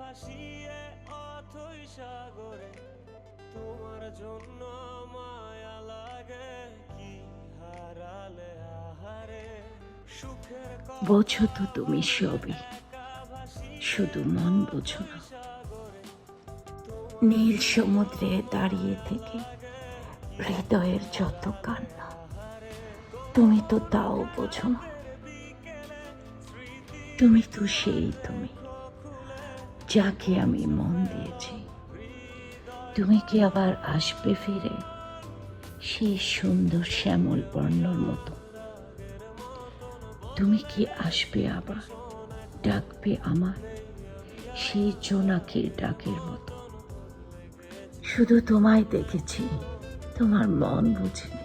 ভাসিয়ে অথই সাগরে, তোমার জন্য মায়া লাগে কি হারালে আহারে, সুখের বোঝো তো তুমি সবই, শুধু মন বোঝো না। নীল সমুদ্রে দাঁড়িয়ে থেকে হৃদয়ের যত কান্না, তুমি তো তাও বোঝো না। তুমি তো সেই তুমি যাকে আমি মন দিয়েছি। তুমি কি আবার আসবে ফিরে সেই সুন্দর শ্যামল বর্ণর মতো? তুমি কি আসবে আবার, ডাকবে আমার সেই জোনাকির ডাকের মতো? শুধু তোমায় দেখেছি, তোমার মন বুঝিনি।